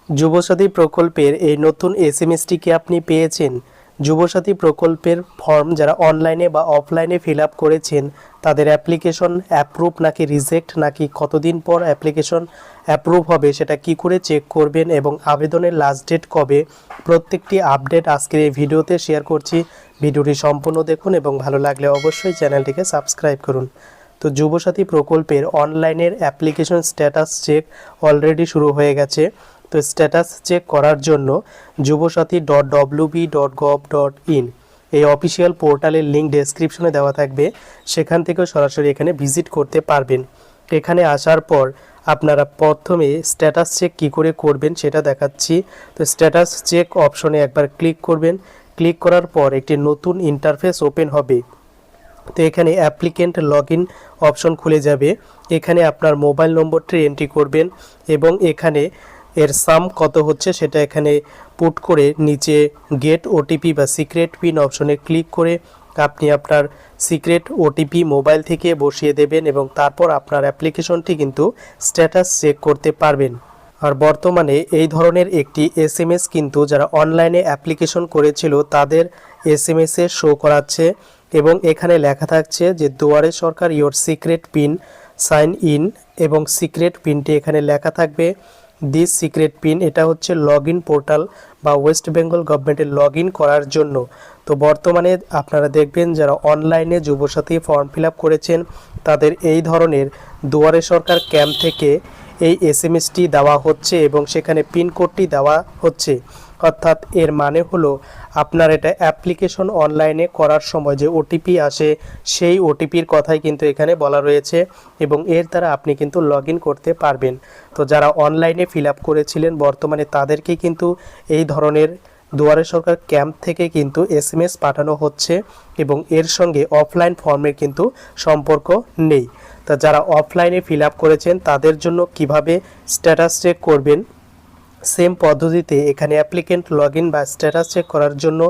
যুবসাথী প্রকল্পের এই নতুন এসএমএসটি কি আপনি পেয়েছেন? যুবসাথী প্রকল্পের ফর্ম যারা অনলাইনে বা অফলাইনে ফিল আপ করেছেন তাদের অ্যাপ্লিকেশন অ্যাপ্রুভ নাকি রিজেক্ট নাকি কতদিন পর অ্যাপ্লিকেশন অ্যাপ্রুভ হবে সেটা কি করে চেক করবেন এবং আবেদনের লাস্ট ডেট কবে, প্রত্যেকটি আপডেট আজকের এই ভিডিওতে শেয়ার করছি। ভিডিওটি সম্পূর্ণ দেখুন এবং ভালো লাগলে অবশ্যই চ্যানেলটিকে সাবস্ক্রাইব করুন। তো যুবসাথী প্রকল্পের অনলাইনের অ্যাপ্লিকেশন স্ট্যাটাস চেক অলরেডি শুরু হয়ে গেছে। তো স্ট্যাটাস চেক করার জন্য jubosathy.wb.gov.in এই অফিসিয়াল পোর্টালের লিঙ্ক ডেসক্রিপশনে দেওয়া থাকবে, সেখান থেকেও সরাসরি এখানে ভিজিট করতে পারবেন। এখানে আসার পর আপনারা প্রথমে স্ট্যাটাস চেক কী করে করবেন সেটা দেখাচ্ছি। তো স্ট্যাটাস চেক অপশনে একবার ক্লিক করবেন। ক্লিক করার পর একটি নতুন ইন্টারফেস ওপেন হবে। তো এখানে অ্যাপ্লিকেন্ট লগইন অপশন খুলে যাবে। এখানে আপনার মোবাইল নম্বরটি এন্ট্রি করবেন এবং এখানে এর সাম কত হচ্ছে সেটা এখানে পুট করে নিচে গেট ওটিপি বা সিক্রেট পিন অপশনে ক্লিক করে আপনি আপনার সিক্রেট ওটিপি মোবাইল থেকে বসিয়ে দেবেন এবং তারপর আপনার অ্যাপ্লিকেশনটি কিন্তু স্ট্যাটাস চেক করতে পারবেন। আর বর্তমানে এই ধরনের একটি এসএমএস কিন্তু যারা অনলাইনে অ্যাপ্লিকেশন করেছিল তাদের এসএমএসে শো করাচ্ছে এবং এখানে লেখা থাকছে যে দুয়ারে সরকার your secret pin sign in, এবং সিক্রেট পিনটি এখানে লেখা থাকবে দিস সিক্রেট পিন। এটা হচ্ছে লগ ইন পোর্টাল বা ওয়েস্ট বেঙ্গল গভর্নমেন্টের লগ ইন করার জন্য। তো বর্তমানে আপনারা দেখবেন যারা অনলাইনে যুবসাথী ফর্ম ফিল আপ করেছেন তাদের এই ধরনের দুয়ারে সরকার ক্যাম্প থেকে এই এসএমএসটি দেওয়া হচ্ছে এবং সেখানে পিনকোডটি দেওয়া হচ্ছে। অর্থাৎ এর মানে হলো আপনার এটা অ্যাপ্লিকেশন অনলাইনে করার সময় যে ওটিপি আসে সেই ওটিপির কথাই কিন্তু এখানে বলা রয়েছে এবং এর দ্বারা আপনি কিন্তু লগ ইন করতে পারবেন। তো যারা অনলাইনে ফিল আপ করেছিলেন বর্তমানে তাদেরকে কিন্তু এই ধরনের দুয়ারে সরকার ক্যাম্প থেকে কিন্তু এসএমএস পাঠানো হচ্ছে এবং এর সঙ্গে অফলাইন ফর্মের কিন্তু সম্পর্ক নেই। তা যারা অফলাইনে ফিল আপ করেছেন তাদের জন্য কিভাবে স্ট্যাটাস চেক করবেন, সেম পদ্ধতিতে এখানে অ্যাপ্লিকেন্ট লগ ইন বা স্ট্যাটাস চেক করার জন্য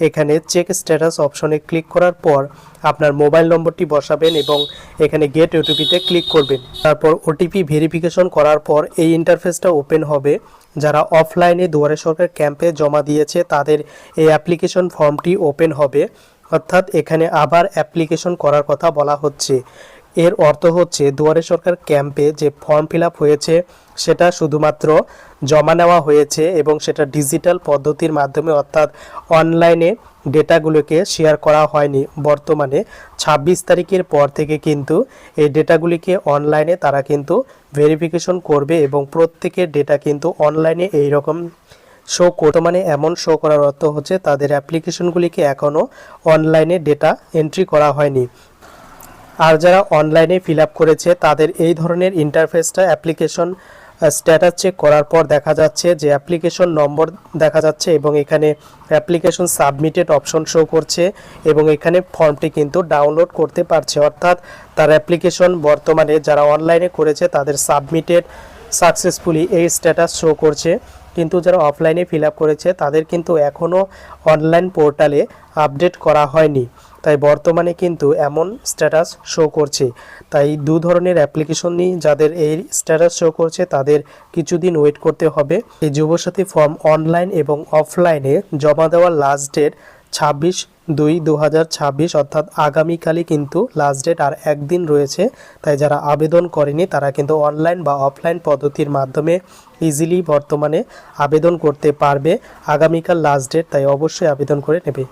এখানে চেক স্ট্যাটাস অপশনে ক্লিক করার পর আপনার মোবাইল নম্বরটি বসাবেন এবং এখানে গেট ওটিপিতে ক্লিক করবেন। তারপর ওটিপি ভেরিফিকেশন করার পর এই ইন্টারফেসটা ওপেন হবে। যারা অফলাইনে দুয়ারে সরকার ক্যাম্পে জমা দিয়েছে তাদের এই অ্যাপ্লিকেশন ফর্মটি ওপেন হবে। অর্থাৎ এখানে আবার অ্যাপ্লিকেশন করার কথা বলা হচ্ছে। এর অর্থ হচ্ছে দুয়ারে সরকার ক্যাম্পে যে ফর্ম ফিল আপ হয়েছে সেটা শুধুমাত্র জমা নেওয়া হয়েছে এবং সেটা ডিজিটাল পদ্ধতির মাধ্যমে, অর্থাৎ অনলাইনে ডেটাগুলোকে শেয়ার করা হয়নি। বর্তমানে 26 তারিখের পর থেকে কিন্তু এই ডেটাগুলিকে অনলাইনে তারা কিন্তু ভেরিফিকেশন করবে এবং প্রত্যেকের ডেটা কিন্তু অনলাইনে এই রকম শো বর্তমানে এমন শো করার অর্থ হচ্ছে তাদের অ্যাপ্লিকেশনগুলিকে এখনও অনলাইনে ডেটা এন্ট্রি করা হয়নি। আর যারা অনলাইনে ফিল আপ করেছে তাদের এই ধরনের ইন্টারফেসটা অ্যাপ্লিকেশন স্ট্যাটাস চেক করার পর দেখা যাচ্ছে যে অ্যাপ্লিকেশন নম্বর দেখা যাচ্ছে এবং এখানে অ্যাপ্লিকেশন সাবমিটেড অপশন শো করছে এবং এখানে ফর্মটি কিন্তু ডাউনলোড করতে পারছে। অর্থাৎ তার অ্যাপ্লিকেশন বর্তমানে যারা অনলাইনে করেছে তাদের সাবমিটেড সাকসেসফুলি এই স্ট্যাটাস শো করছে, কিন্তু যারা অফলাইনে ফিল আপ করেছে তাদের কিন্তু এখনও অনলাইন পোর্টালে আপডেট করা হয়নি। তাই বর্তমানে কিন্তু এমন স্ট্যাটাস শো করছে। তাই দু ধরনের অ্যাপ্লিকেশন নিয়ে যাদের এই স্ট্যাটাস শো করছে তাদের কিছুদিন ওয়েট করতে হবে। এই যুবসাথী ফর্ম অনলাইন এবং অফলাইনে জমা দেওয়ার লাস্ট ডেট 26/2/2026, অর্থাৎ আগামীকালই কিন্তু লাস্ট ডেট, আর একদিন রয়েছে। তাই যারা আবেদন করেনি তারা কিন্তু অনলাইন বা অফলাইন পদ্ধতির মাধ্যমে ইজিলি বর্তমানে আবেদন করতে পারবে। আগামীকাল লাস্ট ডেট, তাই অবশ্যই আবেদন করে নেবে।